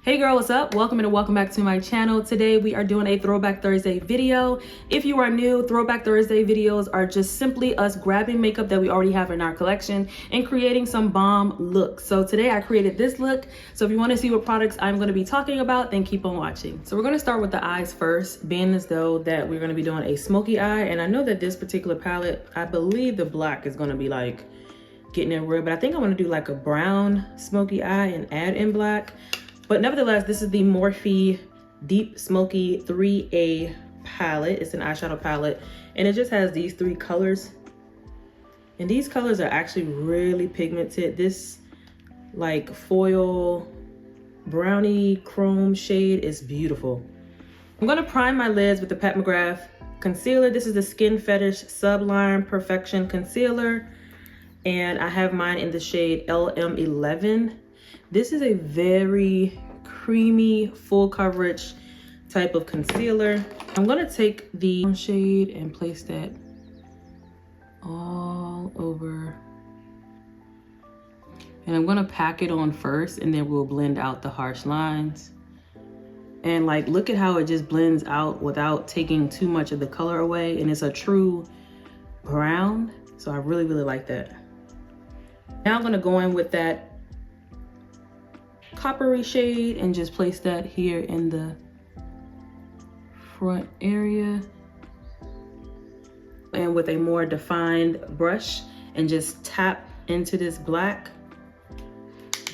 Hey girl, what's up? Welcome and welcome back to my channel. Today we are doing a Throwback Thursday video. If you are new, Throwback Thursday videos are just simply us grabbing makeup that we already have in our collection and creating some bomb looks. So today I created this look. So if you want to see what products I'm going to be talking about, then keep on watching. So we're going to start with the eyes first, being as though that we're going to be doing a smoky eye. And I know that this particular palette, I believe the black is going to be like getting in real, but I think I want to do like a brown smoky eye and add in black. But nevertheless, this is the Morphe Deep Smoky 3A palette. It's an eyeshadow palette, and it just has these three colors. And these colors are actually really pigmented. This like foil brownie chrome shade is beautiful. I'm gonna prime my lids with the Pat McGrath concealer. This is the Skin Fetish Sublime Perfection Concealer, and I have mine in the shade LM11. This is a very creamy, full coverage type of concealer. I'm gonna take the shade and place that all over. And I'm gonna pack it on first, and then we'll blend out the harsh lines. And like, look at how it just blends out without taking too much of the color away. And it's a true brown. So I really, really like that. Now I'm gonna go in with that coppery shade and just place that here in the front area, and with a more defined brush, and just tap into this black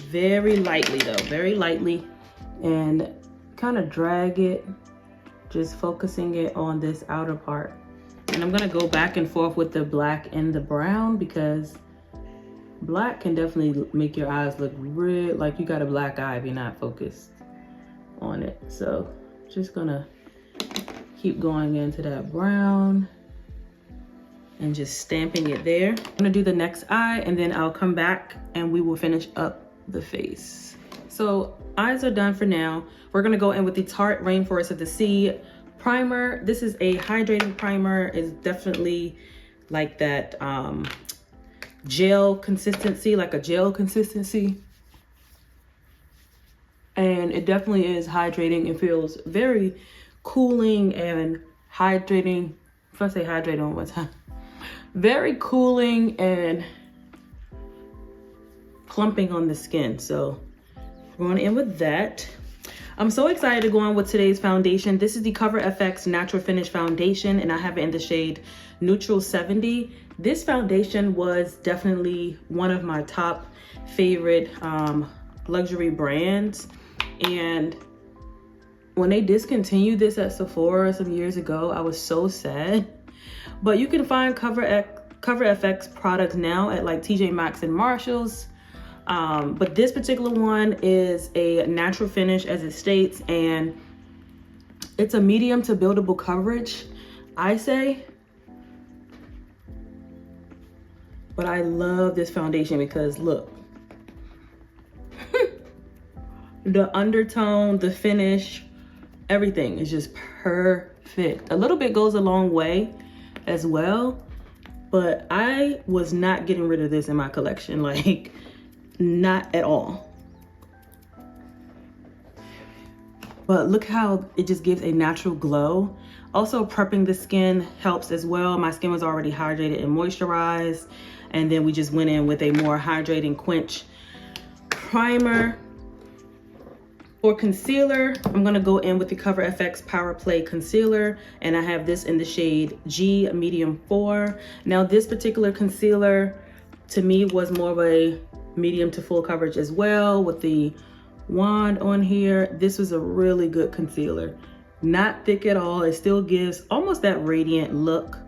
very lightly though, very lightly, and kind of drag it, just focusing it on this outer part. And I'm gonna go back and forth with the black and the brown, because black can definitely make your eyes look real like you got a black eye if you're not focused on it. So just gonna keep going into that brown and just stamping it there. I'm gonna do the next eye, and then I'll come back and we will finish up the face. So eyes are done for now. We're gonna go in with the Tarte Rainforest of the Sea primer. This is a hydrating primer. It's definitely like that gel consistency, like a gel consistency, and it definitely is hydrating. It feels very cooling and hydrating. If I say hydrating one more time, very cooling and clumping on the skin. So we're going in with that. I'm so excited to go on with today's foundation. This is the Cover FX Natural Finish Foundation, and I have it in the shade Neutral 70. This foundation was definitely one of my top favorite luxury brands. And when they discontinued this at Sephora some years ago, I was so sad. But you can find Cover FX products now at like TJ Maxx and Marshalls. But this particular one is a natural finish, as it states, and it's a medium to buildable coverage, I say. But I love this foundation because look, the undertone, the finish, everything is just perfect. A little bit goes a long way as well, but I was not getting rid of this in my collection, like not at all. But look how it just gives a natural glow. Also, prepping the skin helps as well. My skin was already hydrated and moisturized, and then we just went in with a more hydrating quench primer. For concealer, I'm gonna go in with the Cover FX Power Play Concealer, and I have this in the shade G Medium 4. Now this particular concealer to me was more of a medium to full coverage as well, with the wand on here. This was a really good concealer. Not thick at all. It still gives almost that radiant look,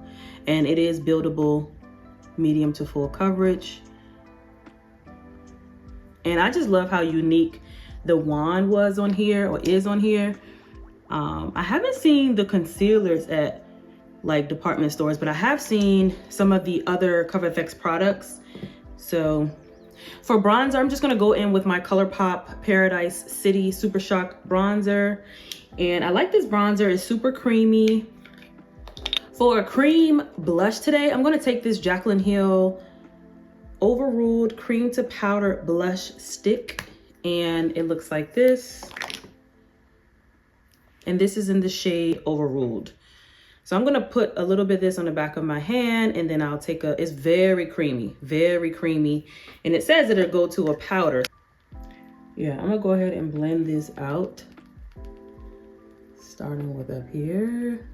and it is buildable, medium to full coverage. And I just love how unique the wand was on here, or is on here. I haven't seen the concealers at like department stores, but I have seen some of the other Cover FX products. So for bronzer, I'm just gonna go in with my ColourPop Paradise City Super Shock bronzer. And I like this bronzer, it's super creamy. For a cream blush today, I'm gonna take this Jaclyn Hill Overruled Cream to Powder Blush Stick, and it looks like this. and this is in the shade Overruled. So I'm gonna put a little bit of this on the back of my hand, and then I'll take it's very creamy, and it says it'll go to a powder. Yeah, I'm gonna go ahead and blend this out, starting with up here.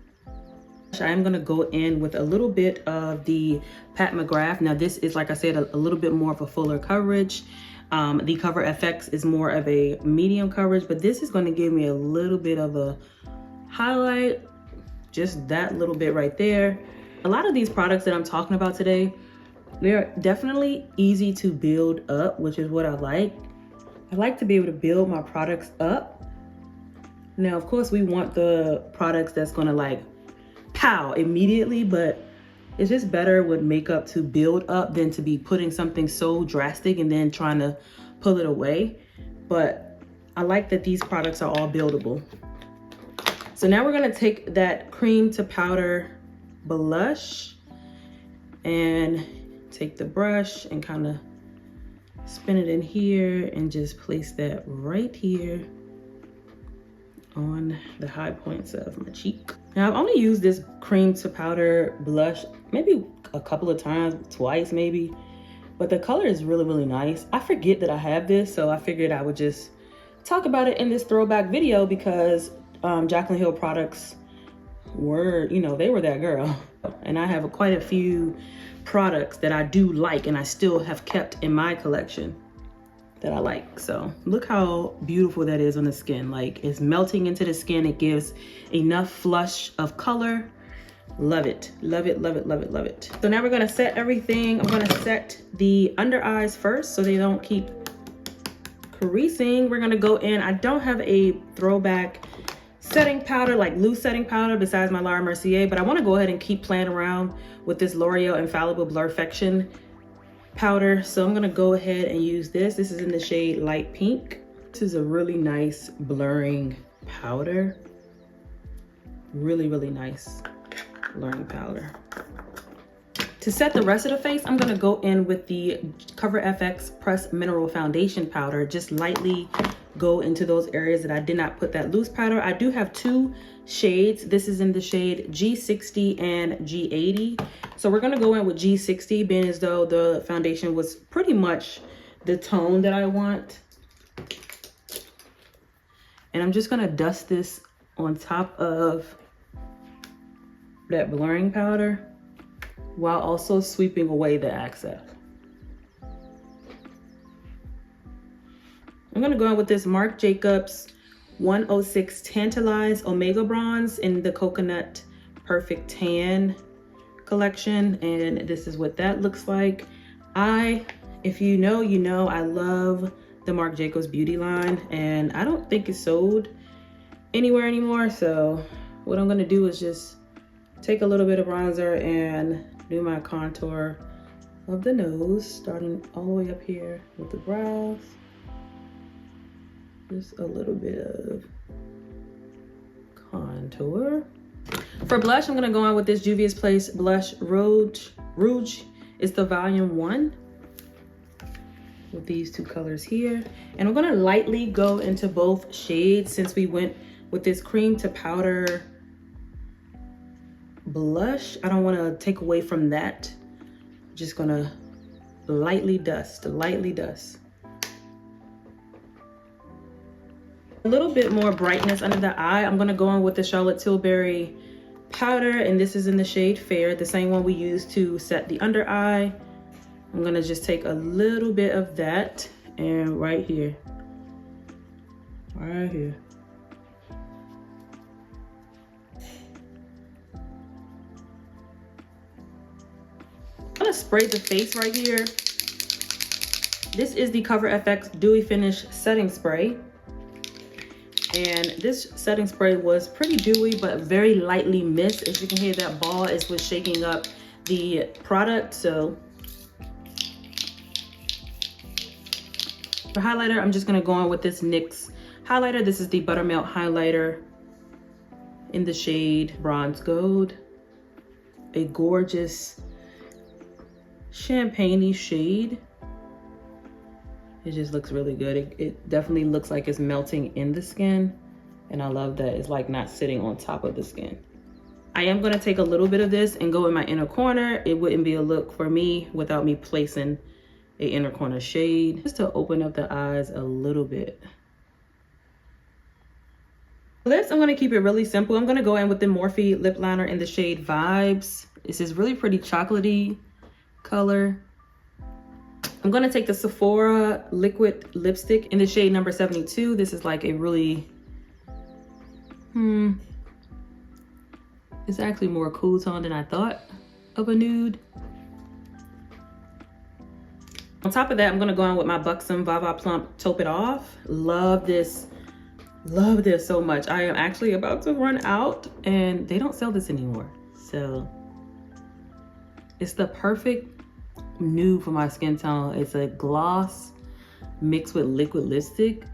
I'm gonna go in with a little bit of the Pat McGrath. Now this is, like I said, a little bit more of a fuller coverage. The Cover FX is more of a medium coverage, but this is gonna give me a little bit of a highlight, just that little bit right there. A lot of these products that I'm talking about today, they're definitely easy to build up, which is what I like. I like to be able to build my products up. Now, of course, we want the products that's gonna like pow immediately, but it's just better with makeup to build up than to be putting something so drastic and then trying to pull it away. But I like that these products are all buildable. So now we're gonna take that cream to powder blush and take the brush and kind of spin it in here and just place that right here on the high points of my cheek. Now I've only used this cream to powder blush maybe a couple of times, twice maybe, but the color is really, really nice. I forget that I have this, so I figured I would just talk about it in this throwback video because Jaclyn Hill products were, you know, they were that girl. And I have quite a few products that I do like and I still have kept in my collection that I like. So look how beautiful that is on the skin. Like, it's melting into the skin. It gives enough flush of color. Love it, love it, love it, love it, love it. So now we're gonna set everything. I'm gonna set the under eyes first so they don't keep creasing. We're gonna go in. I don't have a throwback setting powder, like loose setting powder besides my Laura Mercier, but I wanna go ahead and keep playing around with this L'Oreal Infallible Blurfection powder. So I'm gonna go ahead and use this. This is in the shade Light Pink. This is a really nice blurring powder. Really, really nice blurring powder. To set the rest of the face, I'm gonna go in with the Cover FX Pressed Mineral Foundation powder. Just lightly go into those areas that I did not put that loose powder. I do have two shades. This is in the shade G60 and G80. So we're gonna go in with G60, being as though the foundation was pretty much the tone that I want. And I'm just gonna dust this on top of that blurring powder while also sweeping away the excess. I'm gonna go in with this Marc Jacobs 106 Tantalize Omega Bronze in the Coconut Perfect Tan collection, and this is what that looks like. If you know, you know, I love the Marc Jacobs beauty line, and I don't think it's sold anywhere anymore. So what I'm gonna do is just take a little bit of bronzer and do my contour of the nose, starting all the way up here with the brows. Just a little bit of contour. For blush, I'm gonna go on with this Juvia's Place Blush Rouge. It's the volume 1 with these two colors here. And I'm gonna lightly go into both shades since we went with this cream to powder blush. I don't wanna take away from that. Just gonna lightly dust, lightly dust. A little bit more brightness under the eye. I'm gonna go on with the Charlotte Tilbury powder, and this is in the shade Fair, the same one we used to set the under eye. I'm gonna just take a little bit of that and right here. I'm gonna spray the face right here. This is the Cover FX Dewy Finish Setting Spray. And this setting spray was pretty dewy, but very lightly mist. As you can hear, that ball is what's shaking up the product. So for highlighter, I'm just gonna go on with this NYX highlighter. This is the Buttermilk highlighter in the shade Bronze Gold. A gorgeous champagne-y shade. It just looks really good. It definitely looks like it's melting in the skin And I love that it's like not sitting on top of the skin. I am gonna take a little bit of this and go in my inner corner. It wouldn't be a look for me without me placing a inner corner shade, just to open up the eyes a little bit. Lips, I'm gonna keep it really simple. I'm gonna go in with the Morphe lip liner in the shade Vibes. This is really pretty chocolatey color. I'm gonna take the Sephora liquid lipstick in the shade number 72. This is like a really, it's actually more cool tone than I thought of a nude. On top of that, I'm gonna go in with my Buxom Vava Plump Taupe It Off. Love this so much. I am actually about to run out and they don't sell this anymore. So it's the perfect nude for my skin tone. It's a gloss mixed with liquid lipstick.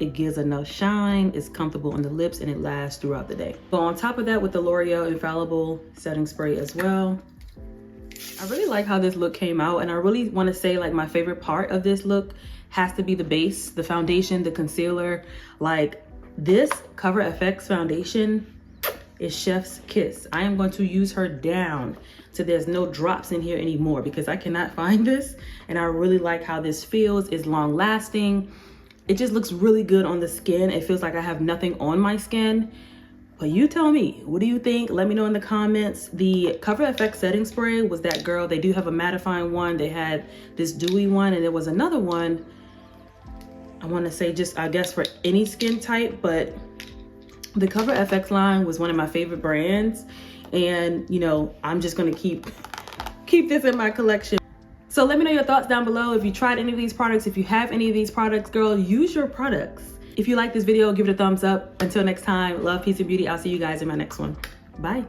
It gives enough shine, it's comfortable on the lips, and it lasts throughout the day. So on top of that, with the L'Oreal Infallible setting spray as well. I really like how this look came out, and I really want to say like my favorite part of this look has to be the base, the foundation, the concealer. Like this Cover FX foundation is chef's kiss. I am going to use her down so there's no drops in here anymore because I cannot find this, and I really like how this feels. It's long lasting. It just looks really good on the skin. It feels like I have nothing on my skin. But you tell me, what do you think? Let me know in the comments. The Cover FX setting spray was that girl. They do have a mattifying one. They had this dewy one, and there was another one. I want to say just, I guess, for any skin type, but the Cover FX line was one of my favorite brands. And, you know, I'm just going to keep this in my collection. So let me know your thoughts down below. If you tried any of these products, if you have any of these products, girl, use your products. If you like this video, give it a thumbs up. Until next time, love, peace, and beauty. I'll see you guys in my next one. Bye.